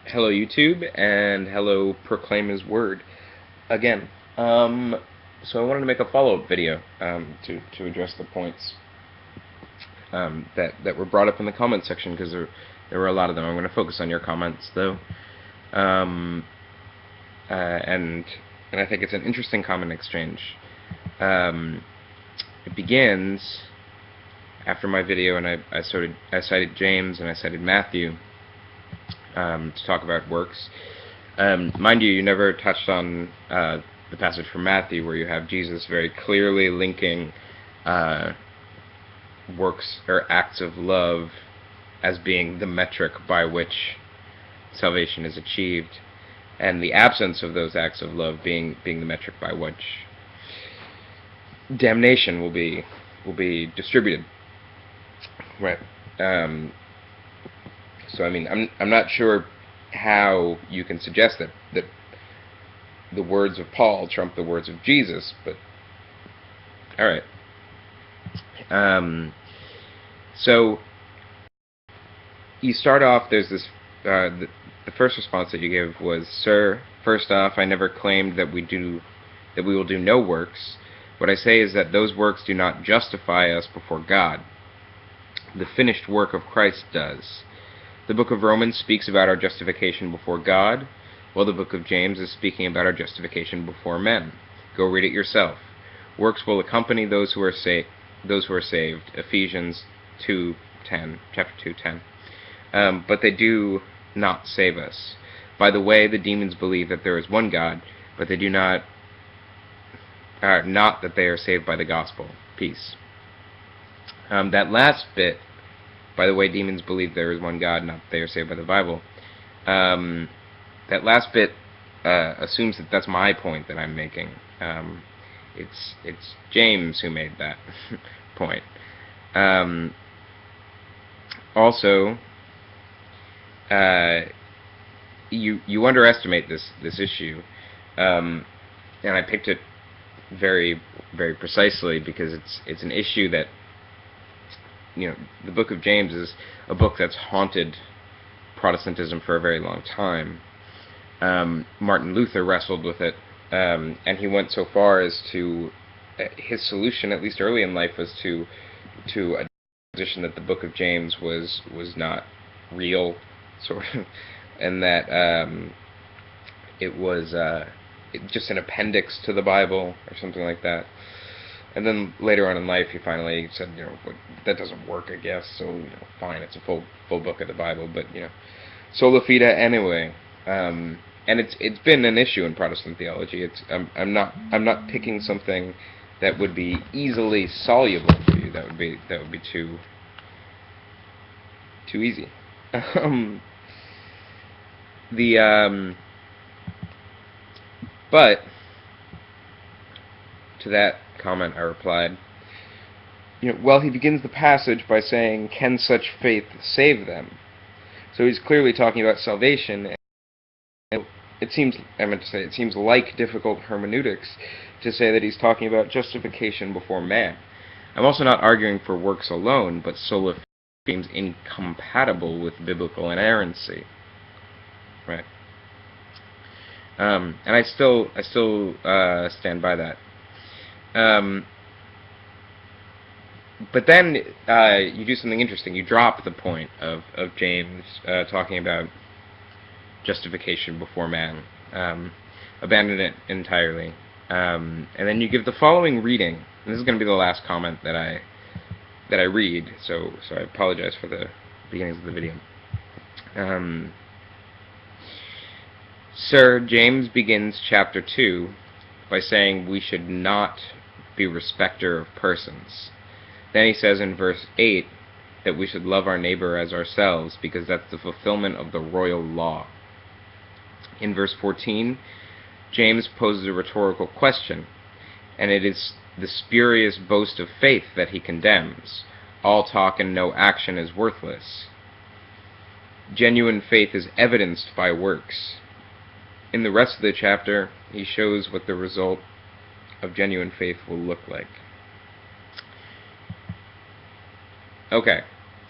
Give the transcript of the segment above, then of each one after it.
Hello YouTube, and hello Proclaim His Word again. So I wanted to make a follow-up video to address the points that were brought up in the comment section, because there were a lot of them. I'm going to focus on your comments though, um, and I think it's an interesting comment exchange. It begins after my video, and I cited James and I cited Matthew to talk about works. Mind you, you never touched on the passage from Matthew where you have Jesus very clearly linking works or acts of love as being the metric by which salvation is achieved, and the absence of those acts of love being the metric by which damnation will be distributed. Right. So I mean, I'm not sure how you can suggest that the words of Paul trump the words of Jesus, but all right. So you start off. There's this. The first response that you gave was, "Sir, first off, I never claimed that we will do no works. What I say is that those works do not justify us before God. The finished work of Christ does. The book of Romans speaks about our justification before God, while the book of James is speaking about our justification before men. Go read it yourself. Works will accompany those who are saved. Ephesians 2:10, chapter 2:10. But they do not save us. By the way, the demons believe that there is one God, but they do not that they are saved by the gospel. Peace." That last bit, by the way, demons believe there is one God, not that they are saved by the Bible. That last bit assumes that that's my point that I'm making. It's James who made that point. Also, you underestimate this issue, and I picked it very precisely because it's an issue that, the book of James is a book that's haunted Protestantism for a very long time. Martin Luther wrestled with it, and he went so far as to his solution, at least early in life, was to a position that the book of James was not real, sort of, and that it was just an appendix to the Bible or something like that. And then later on in life, he finally said, that doesn't work, I guess. So, fine, it's a full book of the Bible, but sola fide anyway. And it's been an issue in Protestant theology. I'm not picking something that would be easily soluble for you. That would be too easy. But to that comment I replied, well, he begins the passage by saying, "Can such faith save them?" So he's clearly talking about salvation, and it seems like difficult hermeneutics to say that he's talking about justification before man. I'm also not arguing for works alone, but sola fide seems incompatible with biblical inerrancy, right? And I still stand by that. But then you do something interesting. You drop the point of James talking about justification before man, abandon it entirely, and then you give the following reading. And this is going to be the last comment that I read. So I apologize for the beginnings of the video. Sir, James begins chapter 2 by saying we should not be respecter of persons. Then he says in verse 8 that we should love our neighbor as ourselves, because that's the fulfillment of the royal law. In verse 14, James poses a rhetorical question, and it is the spurious boast of faith that he condemns. All talk and no action is worthless. Genuine faith is evidenced by works. In the rest of the chapter, he shows what the result of genuine faith will look like. Okay,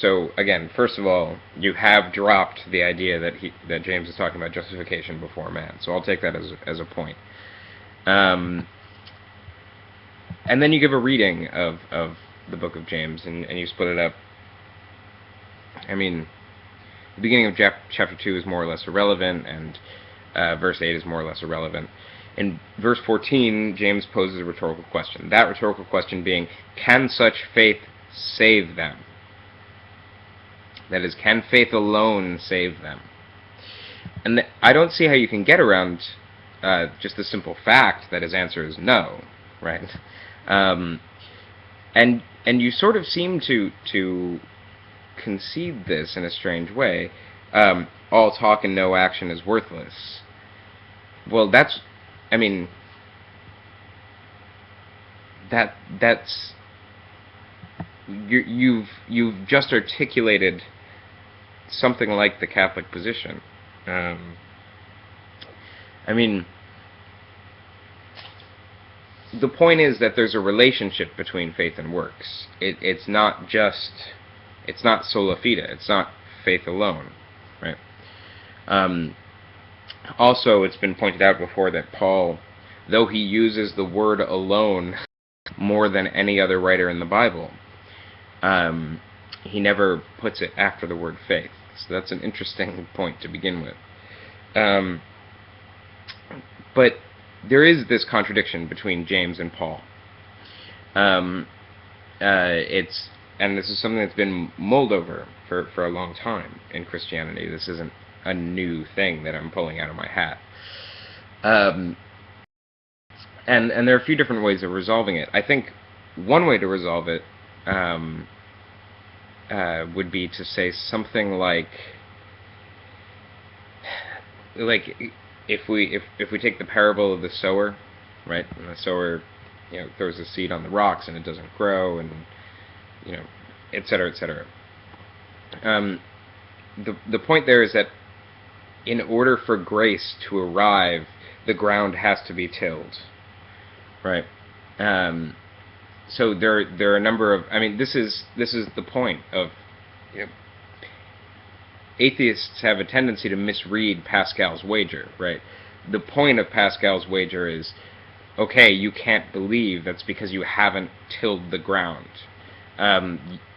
So again, first of all, you have dropped the idea that James is talking about justification before man. So I'll take that as a point. And then you give a reading of the book of James, and you split it up. I mean, the beginning of chapter 2 is more or less irrelevant, and verse 8 is more or less irrelevant. In verse 14, James poses a rhetorical question. That rhetorical question being, can such faith save them? That is, can faith alone save them? And I don't see how you can get around just the simple fact that his answer is no, right? And you sort of seem to concede this in a strange way. All talk and no action is worthless. Well, that's you've just articulated something like the Catholic position. The point is that there's a relationship between faith and works. It's not sola fide. It's not faith alone, right? Also, it's been pointed out before that Paul, though he uses the word alone more than any other writer in the Bible, he never puts it after the word faith. So that's an interesting point to begin with. But there is this contradiction between James and Paul. And this is something that's been mulled over for a long time in Christianity. This isn't a new thing that I'm pulling out of my hat. And there are a few different ways of resolving it. I think one way to resolve it would be to say something like if we take the parable of the sower, right? And the sower, throws a seed on the rocks and it doesn't grow, and et cetera, et cetera. The point there is that in order for grace to arrive, the ground has to be tilled, right? So there are a number of. This is the point of. Atheists have a tendency to misread Pascal's wager, right? The point of Pascal's wager is, okay, you can't believe, that's because you haven't tilled the ground.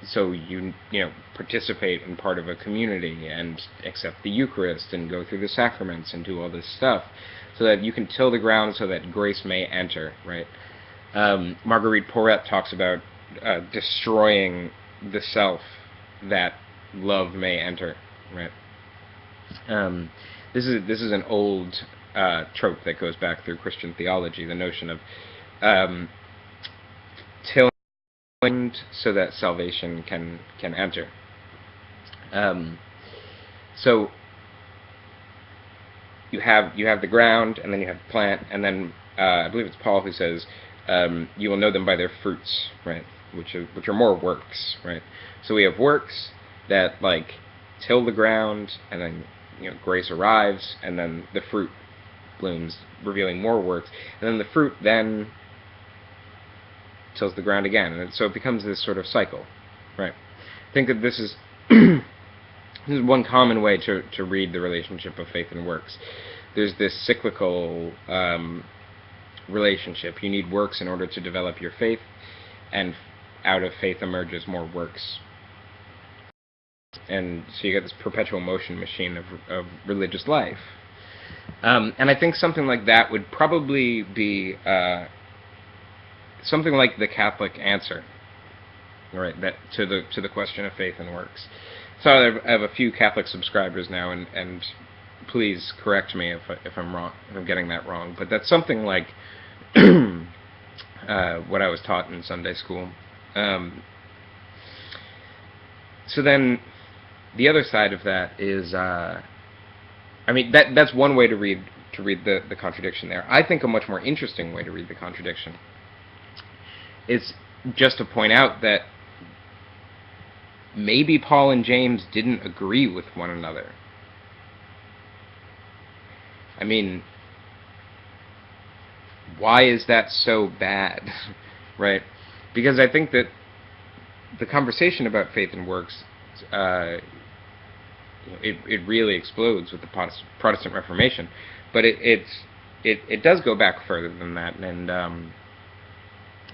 So you participate in part of a community and accept the Eucharist and go through the sacraments and do all this stuff so that you can till the ground so that grace may enter, right? Marguerite Porete talks about destroying the self that love may enter, right? This is an old trope that goes back through Christian theology, the notion of tilling so that salvation can enter. So you have the ground, and then you have the plant, and then I believe it's Paul who says you will know them by their fruits, right? Which are more works, right? So we have works that till the ground, and then grace arrives, and then the fruit blooms, revealing more works, and then the fruit then tills the ground again, and so it becomes this sort of cycle, right? I think that this is this is one common way to read the relationship of faith and works. There's this cyclical relationship. You need works in order to develop your faith, and out of faith emerges more works. And so you get this perpetual motion machine of religious life. And I think something like that would probably be something like the Catholic answer, right? That to the question of faith and works. So I have a few Catholic subscribers now, and please correct me if I'm wrong, if I'm getting that wrong. But that's something like what I was taught in Sunday school. So then, the other side of that is, that's one way to read the contradiction there. I think a much more interesting way to read the contradiction is just to point out that maybe Paul and James didn't agree with one another. Why is that so bad, right? Because I think that the conversation about faith and works it really explodes with the Protestant Reformation, but it does go back further than that, and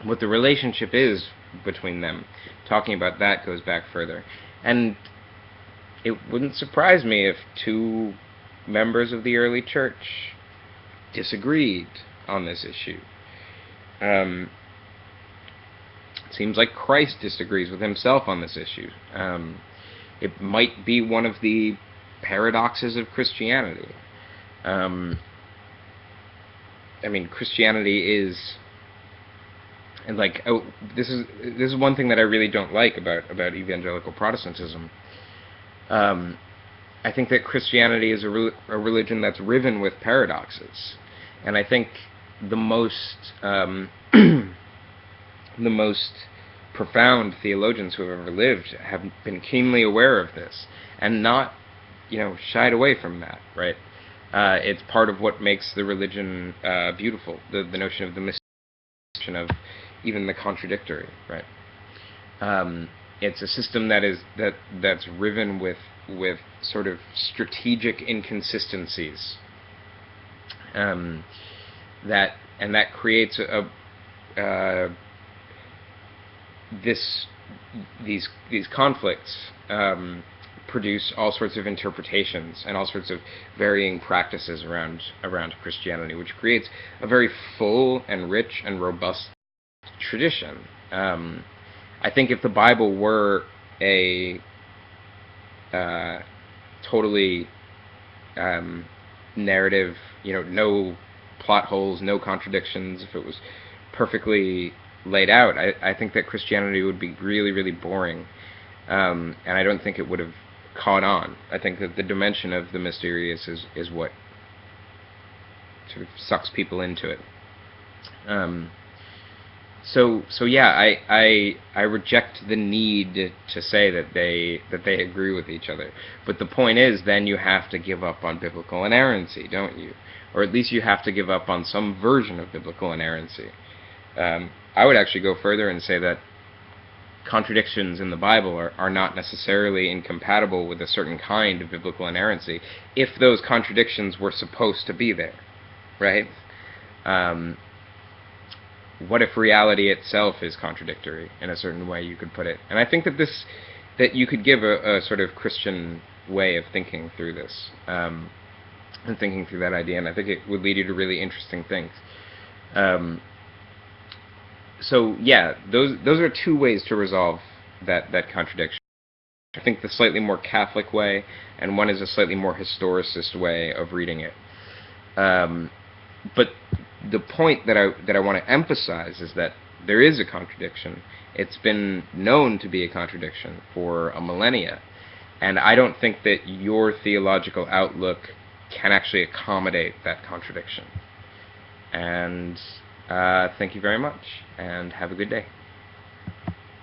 what the relationship is between them, talking about that goes back further, and it wouldn't surprise me if two members of the early church disagreed on this issue. It seems like Christ disagrees with himself on this issue. It might be one of the paradoxes of Christianity. Christianity is, and this is one thing that I really don't like about evangelical Protestantism. I think that Christianity is a religion that's riven with paradoxes, and I think the most the most profound theologians who have ever lived have been keenly aware of this and not, shied away from that. Right? It's part of what makes the religion beautiful. The notion of the mysticism of even the contradictory. Right? It's a system that's riven with sort of strategic inconsistencies. That creates these conflicts produce all sorts of interpretations and all sorts of varying practices around Christianity, which creates a very full and rich and robust tradition. I think if the Bible were a totally narrative, no plot holes, no contradictions, if it was perfectly laid out, I think that Christianity would be really, really boring, and I don't think it would have caught on. I think that the dimension of the mysterious is what sort of sucks people into it. So yeah, I reject the need to say that they agree with each other. But the point is, then you have to give up on biblical inerrancy, don't you? Or at least you have to give up on some version of biblical inerrancy. I would actually go further and say that contradictions in the Bible are not necessarily incompatible with a certain kind of biblical inerrancy, if those contradictions were supposed to be there, right? What if reality itself is contradictory in a certain way, you could put it? And I think that you could give a sort of Christian way of thinking through this, and thinking through that idea, and I think it would lead you to really interesting things. So yeah, those are two ways to resolve that contradiction. I think the slightly more Catholic way, and one is a slightly more historicist way of reading it. But the point that I want to emphasize is that there is a contradiction. It's been known to be a contradiction for a millennia, and I don't think that your theological outlook can actually accommodate that contradiction. And thank you very much, and have a good day.